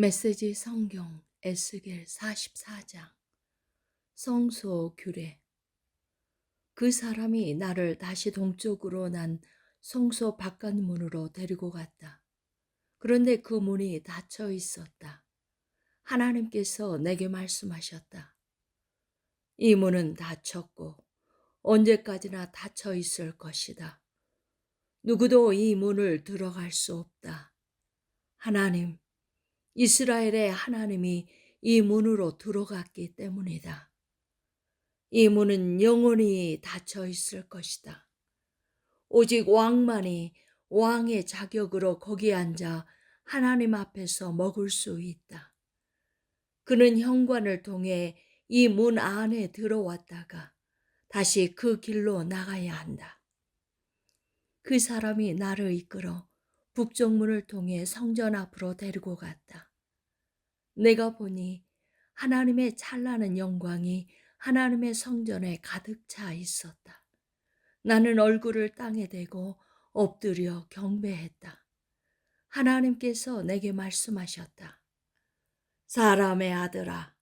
메시지 성경 에스겔 44장. 성소 규례. 그 사람이 나를 다시 동쪽으로 난 성소 바깥문으로 데리고 갔다. 그런데 그 문이 닫혀 있었다. 하나님께서 내게 말씀하셨다. 이 문은 닫혔고 언제까지나 닫혀 있을 것이다. 누구도 이 문을 들어갈 수 없다. 하나님, 이스라엘의 하나님이 이 문으로 들어갔기 때문이다. 이 문은 영원히 닫혀 있을 것이다. 오직 왕만이 왕의 자격으로 거기에 앉아 하나님 앞에서 먹을 수 있다. 그는 현관을 통해 이 문 안에 들어왔다가 다시 그 길로 나가야 한다. 그 사람이 나를 이끌어 북쪽문을 통해 성전 앞으로 데리고 갔다. 내가 보니 하나님의 찬란한 영광이 하나님의 성전에 가득 차 있었다. 나는 얼굴을 땅에 대고 엎드려 경배했다. 하나님께서 내게 말씀하셨다. 사람의 아들아,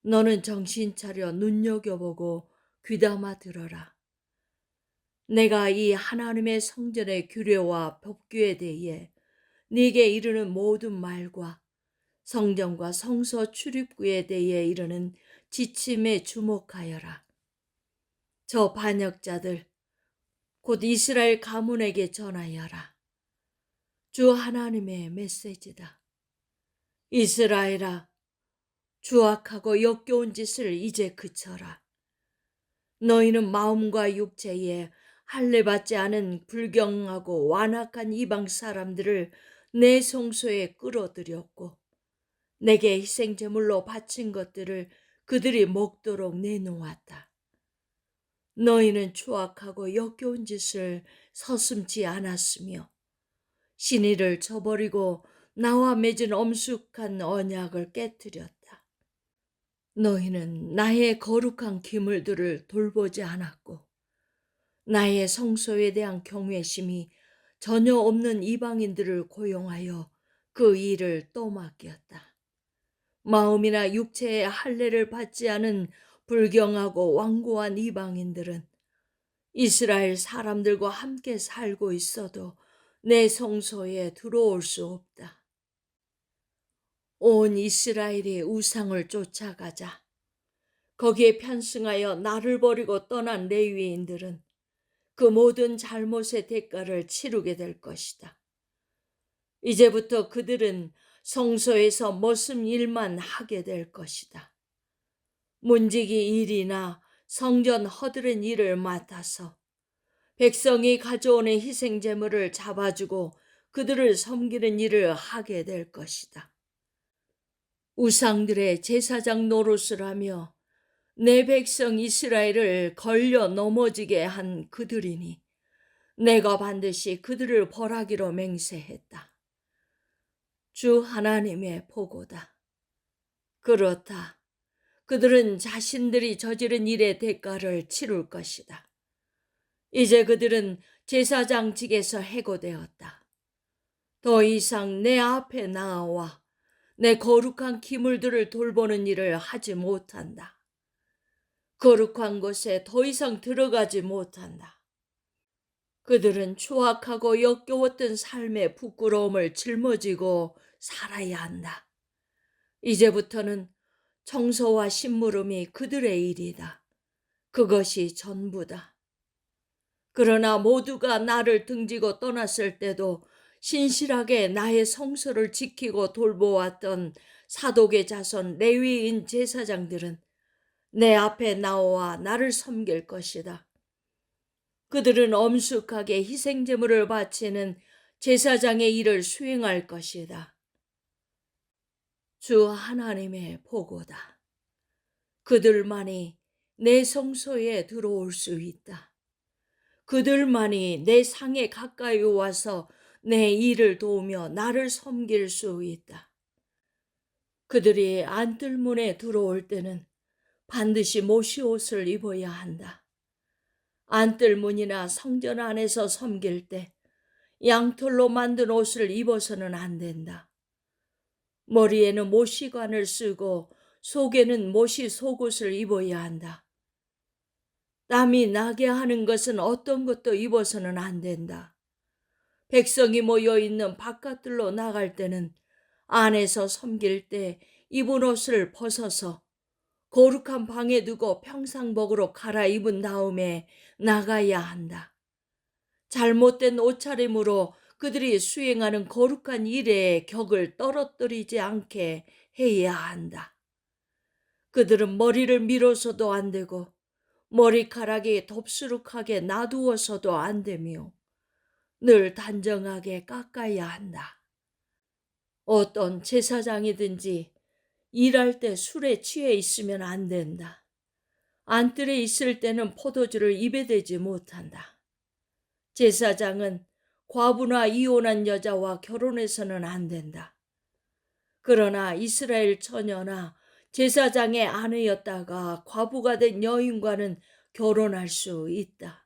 너는 정신 차려 눈여겨보고 귀담아 들어라. 내가 이 하나님의 성전의 규례와 법규에 대해 네게 이르는 모든 말과 성전과 성소 출입구에 대해 이르는 지침에 주목하여라. 저 반역자들 곧 이스라엘 가문에게 전하여라. 주 하나님의 메시지다. 이스라엘아, 추악하고 역겨운 짓을 이제 그쳐라. 너희는 마음과 육체에 할례받지 않은 불경하고 완악한 이방 사람들을 내 성소에 끌어들였고 내게 희생제물로 바친 것들을 그들이 먹도록 내놓았다. 너희는 추악하고 역겨운 짓을 서슴지 않았으며 신의를 저버리고 나와 맺은 엄숙한 언약을 깨뜨렸다. 너희는 나의 거룩한 기물들을 돌보지 않았고 나의 성소에 대한 경외심이 전혀 없는 이방인들을 고용하여 그 일을 또 맡겼다. 마음이나 육체의 할례를 받지 않은 불경하고 완고한 이방인들은 이스라엘 사람들과 함께 살고 있어도 내 성소에 들어올 수 없다. 온 이스라엘이 우상을 쫓아가자 거기에 편승하여 나를 버리고 떠난 레위인들은 그 모든 잘못의 대가를 치르게 될 것이다. 이제부터 그들은 성소에서 머슴 일만 하게 될 것이다. 문지기 일이나 성전 허드렛 일을 맡아서 백성이 가져오는 희생제물을 잡아주고 그들을 섬기는 일을 하게 될 것이다. 우상들의 제사장 노릇을 하며 내 백성 이스라엘을 걸려 넘어지게 한 그들이니 내가 반드시 그들을 벌하기로 맹세했다. 주 하나님의 보고다. 그렇다. 그들은 자신들이 저지른 일의 대가를 치룰 것이다. 이제 그들은 제사장직에서 해고되었다. 더 이상 내 앞에 나와 내 거룩한 기물들을 돌보는 일을 하지 못한다. 거룩한 곳에 더 이상 들어가지 못한다. 그들은 추악하고 역겨웠던 삶의 부끄러움을 짊어지고 살아야 한다. 이제부터는 청소와 심부름이 그들의 일이다. 그것이 전부다. 그러나 모두가 나를 등지고 떠났을 때도 신실하게 나의 성소를 지키고 돌보았던 사독의 자손 레위인 제사장들은 내 앞에 나와 나를 섬길 것이다. 그들은 엄숙하게 희생제물을 바치는 제사장의 일을 수행할 것이다. 주 하나님의 보고다. 그들만이 내 성소에 들어올 수 있다. 그들만이 내 상에 가까이 와서 내 일을 도우며 나를 섬길 수 있다. 그들이 안뜰문에 들어올 때는 반드시 모시옷을 입어야 한다. 안뜰문이나 성전 안에서 섬길 때 양털로 만든 옷을 입어서는 안 된다. 머리에는 모시관을 쓰고 속에는 모시 속옷을 입어야 한다. 땀이 나게 하는 것은 어떤 것도 입어서는 안 된다. 백성이 모여 있는 바깥들로 나갈 때는 안에서 섬길 때 입은 옷을 벗어서 거룩한 방에 두고 평상복으로 갈아입은 다음에 나가야 한다. 잘못된 옷차림으로 그들이 수행하는 거룩한 일의 격을 떨어뜨리지 않게 해야 한다. 그들은 머리를 밀어서도 안 되고 머리카락이 덥수룩하게 놔두어서도 안 되며 늘 단정하게 깎아야 한다. 어떤 제사장이든지 일할 때 술에 취해 있으면 안 된다. 안뜰에 있을 때는 포도주를 입에 대지 못한다. 제사장은 과부나 이혼한 여자와 결혼해서는 안 된다. 그러나 이스라엘 처녀나 제사장의 아내였다가 과부가 된 여인과는 결혼할 수 있다.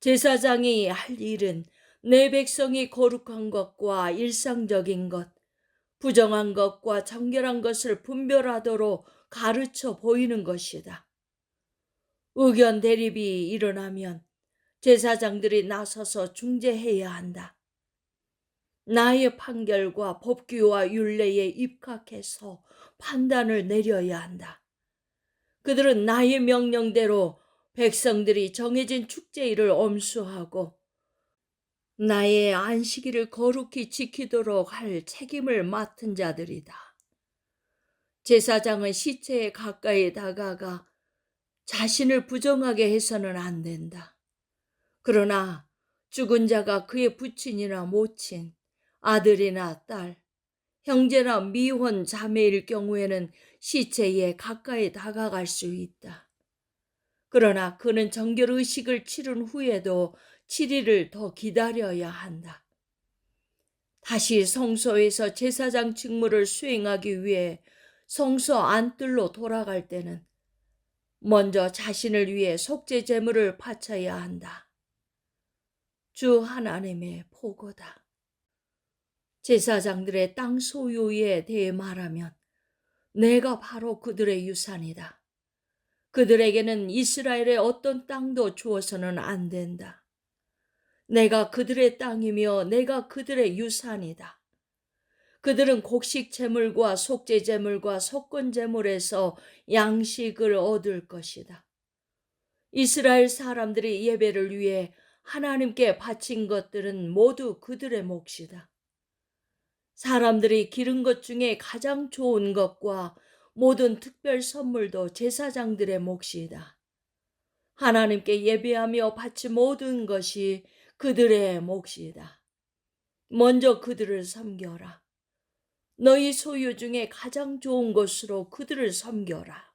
제사장이 할 일은 내 백성이 거룩한 것과 일상적인 것, 부정한 것과 정결한 것을 분별하도록 가르쳐 보이는 것이다. 의견 대립이 일어나면 제사장들이 나서서 중재해야 한다. 나의 판결과 법규와 율례에 입각해서 판단을 내려야 한다. 그들은 나의 명령대로 백성들이 정해진 축제일을 엄수하고 나의 안식일을 거룩히 지키도록 할 책임을 맡은 자들이다. 제사장은 시체에 가까이 다가가 자신을 부정하게 해서는 안 된다. 그러나 죽은 자가 그의 부친이나 모친, 아들이나 딸, 형제나 미혼 자매일 경우에는 시체에 가까이 다가갈 수 있다. 그러나 그는 정결의식을 치른 후에도 7일을 더 기다려야 한다. 다시 성소에서 제사장 직무를 수행하기 위해 성소 안뜰로 돌아갈 때는 먼저 자신을 위해 속죄 제물을 바쳐야 한다. 주 하나님의 보고다. 제사장들의 땅 소유에 대해 말하면 내가 바로 그들의 유산이다. 그들에게는 이스라엘의 어떤 땅도 주어서는 안 된다. 내가 그들의 땅이며 내가 그들의 유산이다. 그들은 곡식 제물과 속죄 제물과 속건 제물에서 양식을 얻을 것이다. 이스라엘 사람들이 예배를 위해 하나님께 바친 것들은 모두 그들의 몫이다. 사람들이 기른 것 중에 가장 좋은 것과 모든 특별 선물도 제사장들의 몫이다. 하나님께 예배하며 바친 모든 것이 그들의 몫이다. 먼저 그들을 섬겨라. 너희 소유 중에 가장 좋은 것으로 그들을 섬겨라.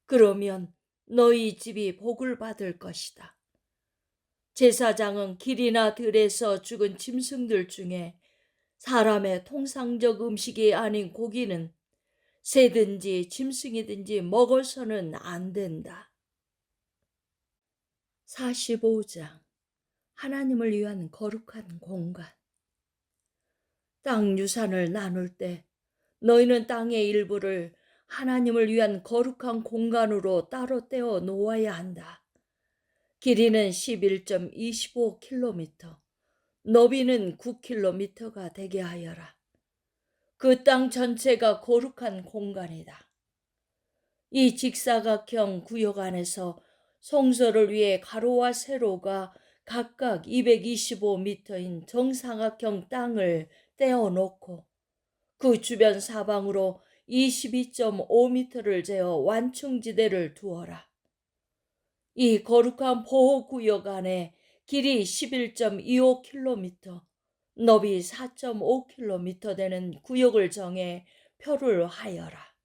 그러면 너희 집이 복을 받을 것이다. 제사장은 길이나 들에서 죽은 짐승들 중에 사람의 통상적 음식이 아닌 고기는 새든지 짐승이든지 먹어서는 안 된다. 45장 하나님을 위한 거룩한 공간. 땅 유산을 나눌 때 너희는 땅의 일부를 하나님을 위한 거룩한 공간으로 따로 떼어 놓아야 한다. 길이는 11.25km, 너비는 9km가 되게 하여라. 그 땅 전체가 거룩한 공간이다. 이 직사각형 구역 안에서 성소를 위해 가로와 세로가 각각 225m인 정사각형 땅을 떼어놓고 그 주변 사방으로 22.5m를 재어 완충지대를 두어라. 이 거룩한 보호구역 안에 길이 11.25km, 너비 4.5km 되는 구역을 정해 표를 하여라.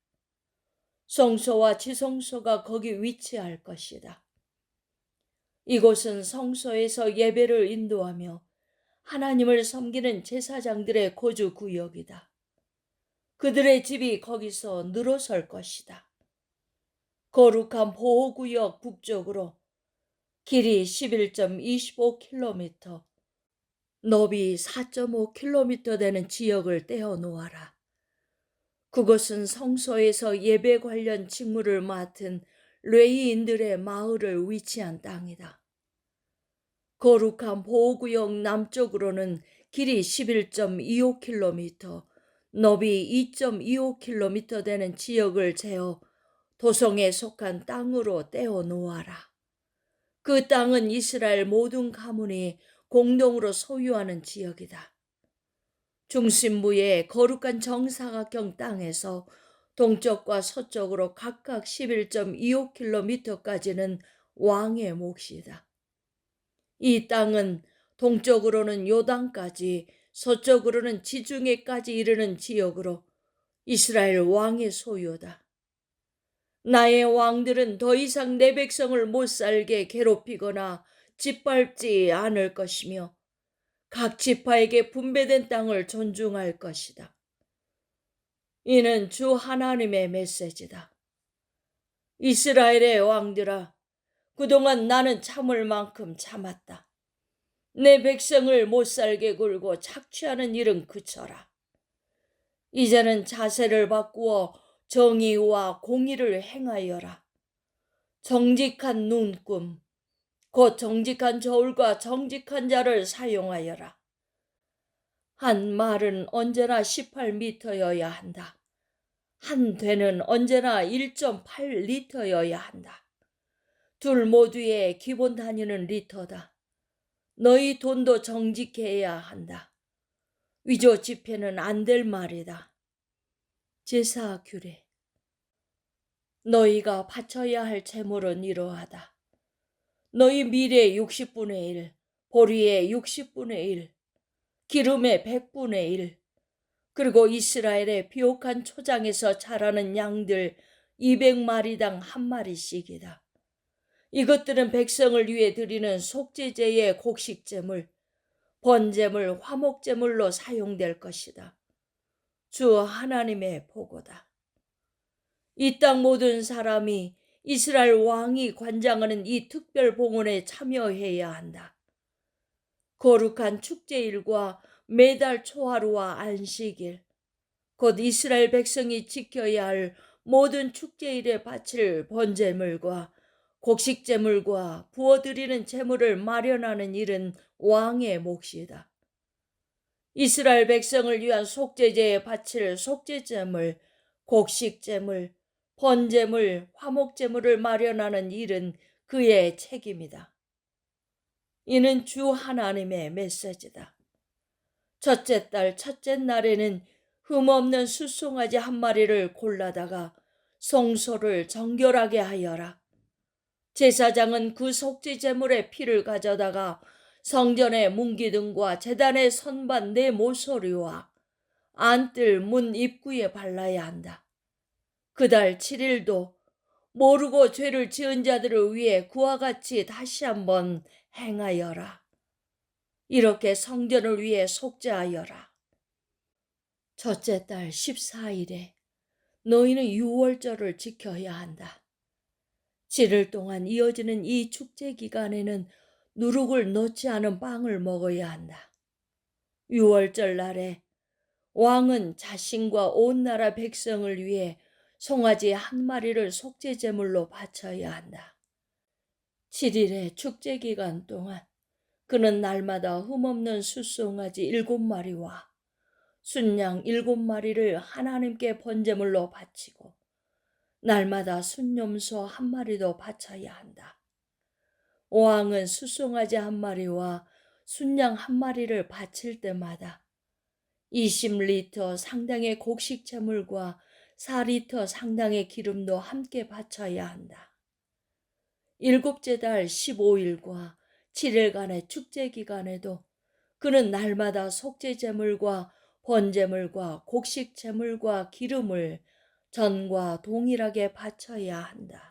성소와 지성소가 거기 위치할 것이다. 이곳은 성소에서 예배를 인도하며 하나님을 섬기는 제사장들의 거주 구역이다. 그들의 집이 거기서 늘어설 것이다. 거룩한 보호구역 북쪽으로 길이 11.25km, 너비 4.5km 되는 지역을 떼어 놓아라. 그것은 성소에서 예배 관련 직무를 맡은 레위인들의 마을을 위치한 땅이다. 거룩한 보호구역 남쪽으로는 길이 11.25km, 너비 2.25km 되는 지역을 재어 도성에 속한 땅으로 떼어 놓아라. 그 땅은 이스라엘 모든 가문이 공동으로 소유하는 지역이다. 중심부의 거룩한 정사각형 땅에서 동쪽과 서쪽으로 각각 11.25km까지는 왕의 몫이다. 이 땅은 동쪽으로는 요단까지, 서쪽으로는 지중해까지 이르는 지역으로 이스라엘 왕의 소유다. 나의 왕들은 더 이상 내 백성을 못 살게 괴롭히거나 짓밟지 않을 것이며 각 지파에게 분배된 땅을 존중할 것이다. 이는 주 하나님의 메시지다. 이스라엘의 왕들아, 그동안 나는 참을 만큼 참았다. 내 백성을 못 살게 굴고 착취하는 일은 그쳐라. 이제는 자세를 바꾸어 정의와 공의를 행하여라. 정직한 눈금, 곧 정직한 저울과 정직한 자를 사용하여라. 한 말은 언제나 18m여야 한다. 한 되는 언제나 1.8리터여야 한다. 둘 모두의 기본 단위는 리터다. 너희 돈도 정직해야 한다. 위조 지폐는 안 될 말이다. 제사 규례. 너희가 바쳐야 할 제물은 이러하다. 너희 밀의 60분의 1, 보리의 60분의 1, 기름의 100분의 1, 그리고 이스라엘의 비옥한 초장에서 자라는 양들 200마리당 한 마리씩이다. 이것들은 백성을 위해 드리는 속죄제의 곡식제물, 번제물, 화목제물로 사용될 것이다. 주 하나님의 보고다. 이 땅 모든 사람이 이스라엘 왕이 관장하는 이 특별 봉헌에 참여해야 한다. 거룩한 축제일과 매달 초하루와 안식일, 곧 이스라엘 백성이 지켜야 할 모든 축제일에 바칠 번제물과 곡식제물과 부어드리는 제물을 마련하는 일은 왕의 몫이다. 이스라엘 백성을 위한 속죄제에 바칠 속죄제물, 곡식제물, 번제물, 화목제물을 마련하는 일은 그의 책임이다. 이는 주 하나님의 메시지다. 첫째 달 첫째 날에는 흠없는 숫송아지 한 마리를 골라다가 성소를 정결하게 하여라. 제사장은 그 속죄제물의 피를 가져다가 성전의 문기둥과 제단의 선반 네 모서리와 안뜰 문 입구에 발라야 한다. 그달 7일도 모르고 죄를 지은 자들을 위해 그와 같이 다시 한번 행하여라. 이렇게 성전을 위해 속죄하여라. 첫째 달 14일에 너희는 유월절을 지켜야 한다. 7일 동안 이어지는 이 축제 기간에는 누룩을 넣지 않은 빵을 먹어야 한다. 유월절 날에 왕은 자신과 온 나라 백성을 위해 송아지 한 마리를 속죄제물로 바쳐야 한다. 7일의 축제 기간 동안 그는 날마다 흠없는 숫송아지 7마리와 순양 7마리를 하나님께 번제물로 바치고 날마다 순염소 한 마리도 바쳐야 한다. 왕은 숫송아지 한 마리와 순양 한 마리를 바칠 때마다 20리터 상당의 곡식 제물과 4리터 상당의 기름도 함께 바쳐야 한다. 일곱째 달 15일과 7일간의 축제 기간에도 그는 날마다 속죄 제물과 번제물과 곡식 제물과 기름을 전과 동일하게 바쳐야 한다.